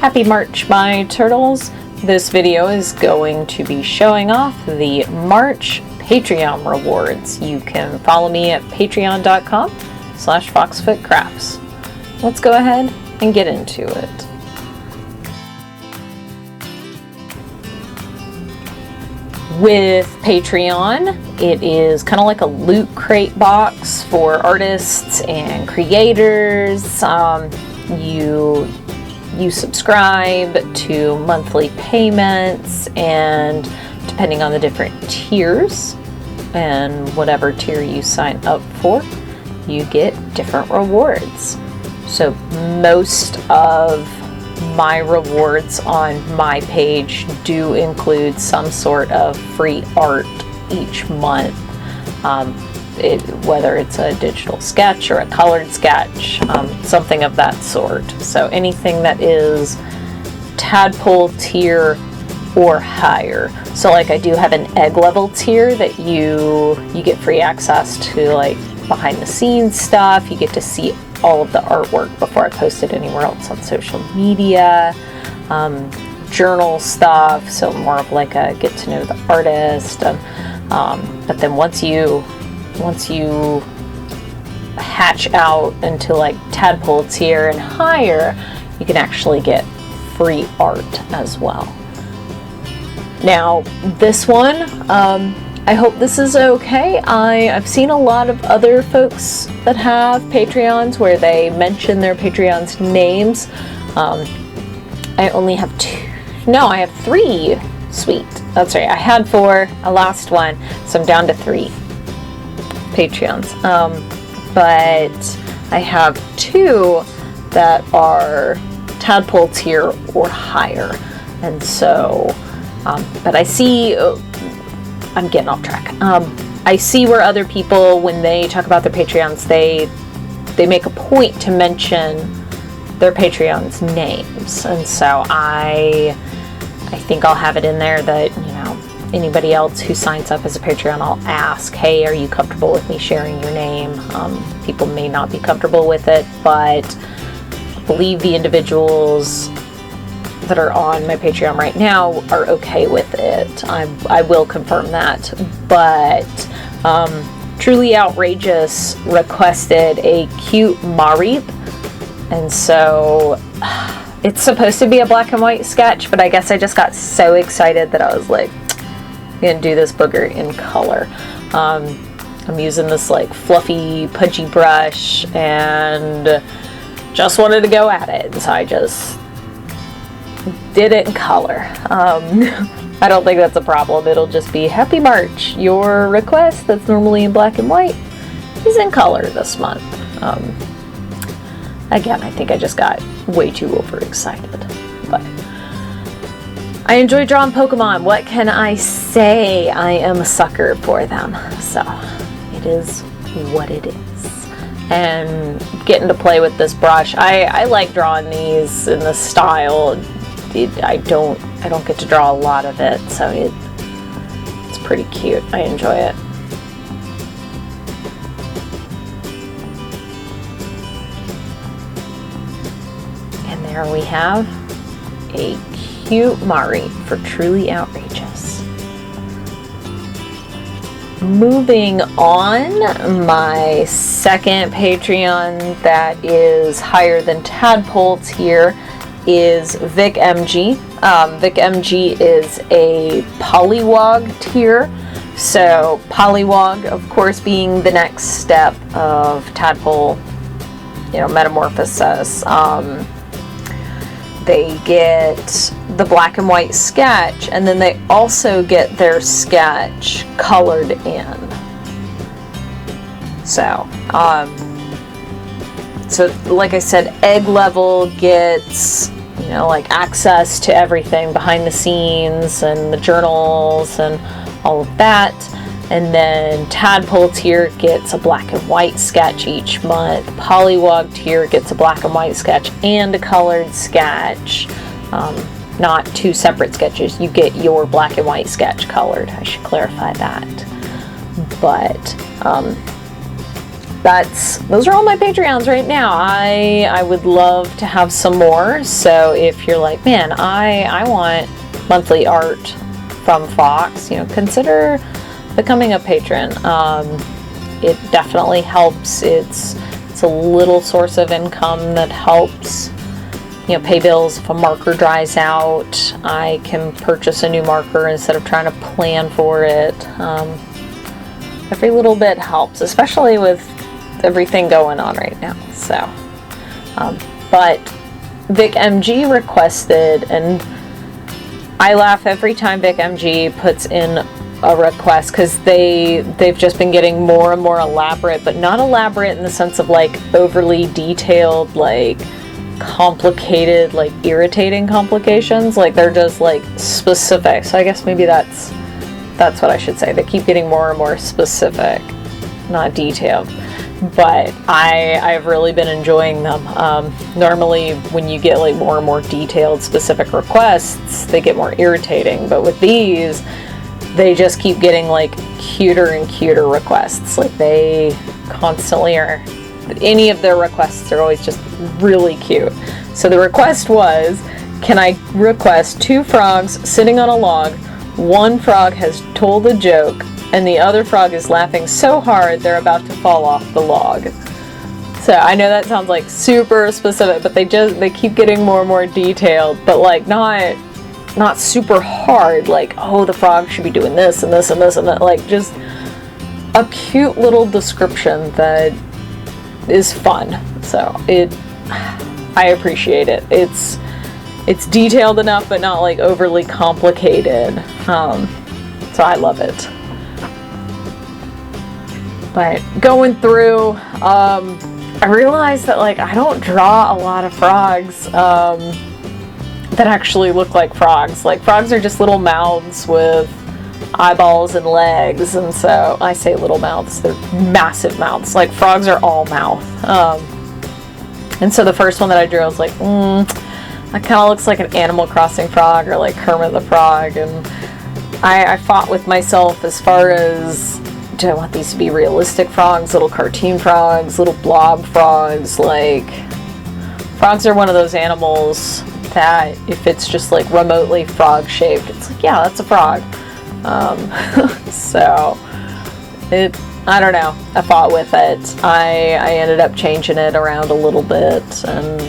Happy March, my turtles! This video is going to be showing off the March Patreon rewards. You can follow me at patreon.com/foxfitcrafts. Let's go ahead and get into it. With Patreon, it is kind of like a loot crate box for artists and creators. You subscribe to monthly payments, and depending on the different tiers and whatever tier you sign up for, you get different rewards. So most of my rewards on my page do include some sort of free art each month, whether it's a digital sketch or a colored sketch, something of that sort. So anything that is tadpole tier or higher. So like I do have an egg level tier that you get free access to, like behind the scenes stuff. You get to see all of the artwork before I post it anywhere else on social media, journal stuff, so more of like a get to know the artist. But then once you hatch out into like tadpole tier and higher, you can actually get free art as well. Now this one, I hope this is okay. I've seen a lot of other folks that have Patreons where they mention their Patreons names. I only have I have 3. Sweet, that's right. I had 4, I lost 1, so I'm down to 3 Patreons. But I have 2 that are tadpole tier or higher, and so but I see I'm getting off track. I see where other people, when they talk about their Patreons, they make a point to mention their Patreon's names, and so I think I'll have it in there that, you know, anybody else who signs up as a Patreon, I'll ask, hey, are you comfortable with me sharing your name? People may not be comfortable with it, but I believe the individuals that are on my Patreon right now are okay with it. I will confirm that. But Truly Outrageous requested a cute Mari, and so it's supposed to be a black and white sketch, but I guess I just got so excited that I was like, I'm gonna do this booger in color. I'm using this like fluffy pudgy brush and just wanted to go at it, so I just did it in color. I don't think that's a problem. It'll just be Happy March. Your request that's normally in black and white is in color this month. Again, I think I just got way too overexcited, but I enjoy drawing Pokemon. What can I say? I am a sucker for them, so it is what it is. And getting to play with this brush, I like drawing these in this style. I don't get to draw a lot of it, so it's pretty cute. I enjoy it. And there we have a cute Mari for Truly Outrageous. Moving on, my second Patreon that is higher than tadpole tier is Vic MG. Vic MG is a Poliwag tier. So Poliwag, of course, being the next step of tadpole, metamorphosis. They get the black and white sketch, and then they also get their sketch colored in. So, so like I said, egg level gets, like access to everything behind the scenes and the journals and all of that. And then tadpole tier gets a black and white sketch each month. Poliwag tier gets a black and white sketch and a colored sketch. Not 2 separate sketches. You get your black and white sketch colored. I should clarify that. But those are all my Patreons right now. I would love to have some more. So if you're like, man, I want monthly art from Fox, consider becoming a patron. It definitely helps. It's a little source of income that helps, pay bills. If a marker dries out, I can purchase a new marker instead of trying to plan for it. Every little bit helps, especially with everything going on right now. So, but VicMG requested, and I laugh every time VicMG puts in a request, because they've just been getting more and more elaborate, but not elaborate in the sense of like overly detailed, like complicated, like irritating complications. Like they're just like specific. So I guess maybe that's what I should say. They keep getting more and more specific, not detailed. But I've really been enjoying them. Normally when you get like more and more detailed specific requests, they get more irritating. But with these, they just keep getting like cuter and cuter requests. Like they constantly are, any of their requests are always just really cute. So the request was, can I request 2 frogs sitting on a log? One frog has told a joke and the other frog is laughing so hard they're about to fall off the log. So I know that sounds like super specific, but they keep getting more and more detailed, but like not super hard, like, oh, the frog should be doing this and this and this and that. Like just a cute little description that is fun. So I appreciate it. It's detailed enough, but not like overly complicated. So I love it. But going through, I realized that like I don't draw a lot of frogs that actually look like frogs. Like frogs are just little mouths with eyeballs and legs, and so I say little mouths, they're massive mouths. Like frogs are all mouth. And so the first one that I drew, I was like, that kind of looks like an Animal Crossing frog or like Kermit the Frog. And I fought with myself as far as, do I want these to be realistic frogs, little cartoon frogs, little blob frogs? Like, frogs are one of those animals that if it's just like remotely frog shaped, it's like, yeah, that's a frog. So I don't know, I fought with it. I ended up changing it around a little bit, and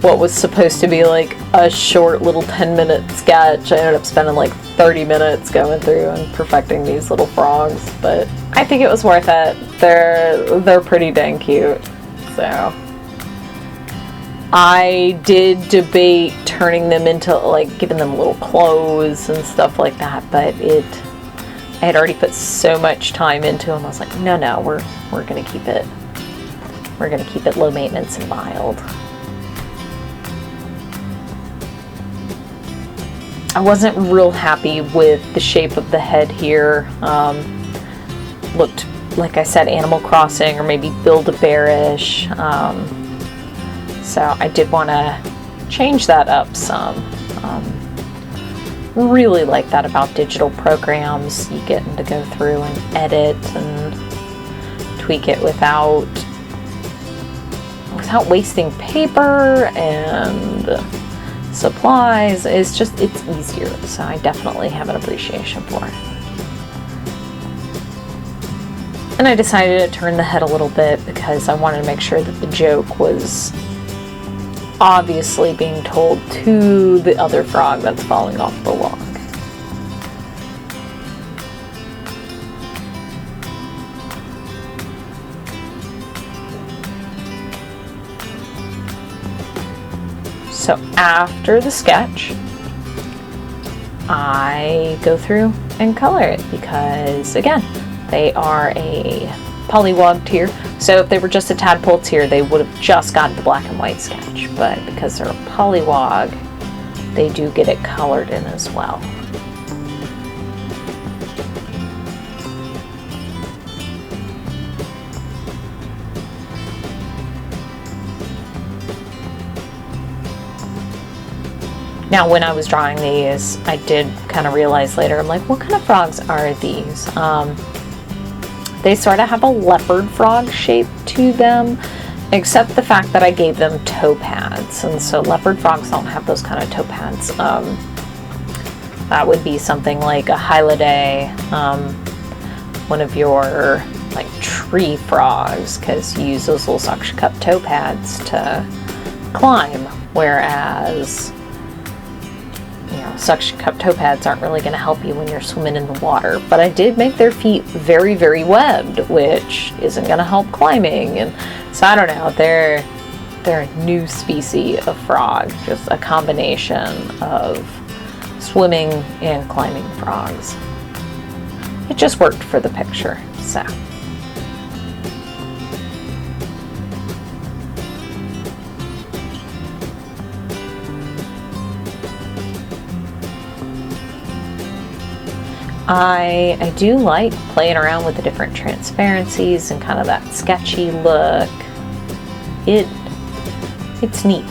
what was supposed to be like a short little 10-minute sketch, I ended up spending like 30 minutes going through and perfecting these little frogs. But I think it was worth it. They're pretty dang cute. So I did debate turning them into like giving them little clothes and stuff like that, but I had already put so much time into them. I was like, no, we're gonna keep it. We're gonna keep it low maintenance and mild. I wasn't real happy with the shape of the head here. Looked, like I said, Animal Crossing or maybe Build-A-Bear-ish. So I did want to change that up some. Really like that about digital programs. You get to go through and edit and tweak it without wasting paper and supplies. It's easier. So I definitely have an appreciation for it. And I decided to turn the head a little bit because I wanted to make sure that the joke was obviously being told to the other frog that's falling off the log. So after the sketch, I go through and color it because, again, they are a polywog tier. So if they were just a tadpole tier, they would have just got the black and white sketch. But because they're a polywog, they do get it colored in as well. Now, when I was drawing these, I did kind of realize later, I'm like, what kind of frogs are these? They sort of have a leopard frog shape to them, except the fact that I gave them toe pads, and so leopard frogs don't have those kind of toe pads. That would be something like a hylidae, one of your like tree frogs, because you use those little suction cup toe pads to climb, whereas suction cup toe pads aren't really going to help you when you're swimming in the water. But I did make their feet very, very webbed, which isn't going to help climbing. And so I don't know, they're a new species of frog, just a combination of swimming and climbing frogs. It just worked for the picture, so. I do like playing around with the different transparencies and kind of that sketchy look. It's neat.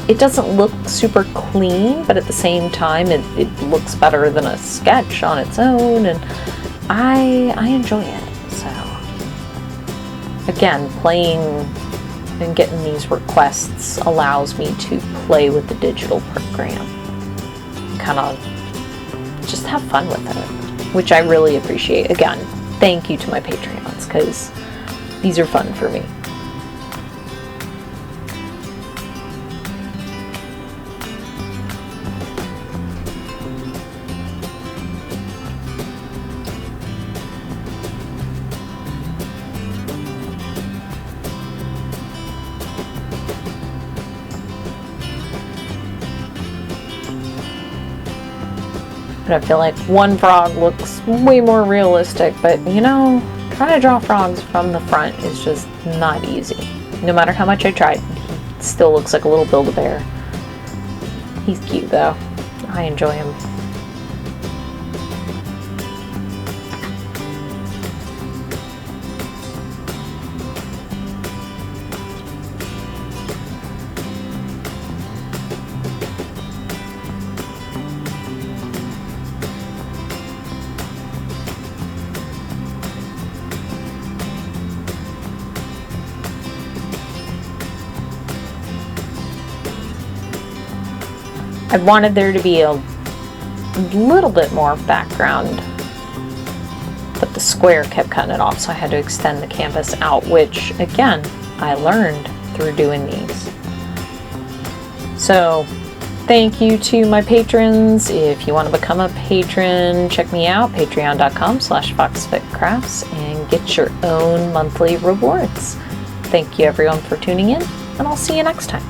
It doesn't look super clean, but at the same time it looks better than a sketch on its own, and I enjoy it. So again, playing and getting these requests allows me to play with the digital program, kind of just have fun with it, which I really appreciate. Again, thank you to my Patreons, because these are fun for me. But I feel like one frog looks way more realistic, but trying to draw frogs from the front is just not easy. No matter how much I tried, he still looks like a little Build-A-Bear. He's cute though. I enjoy him. I wanted there to be a little bit more background, but the square kept cutting it off, so I had to extend the canvas out, which again, I learned through doing these. So thank you to my patrons. If you want to become a patron, check me out, patreon.com/foxfitcrafts, and get your own monthly rewards. Thank you everyone for tuning in, and I'll see you next time.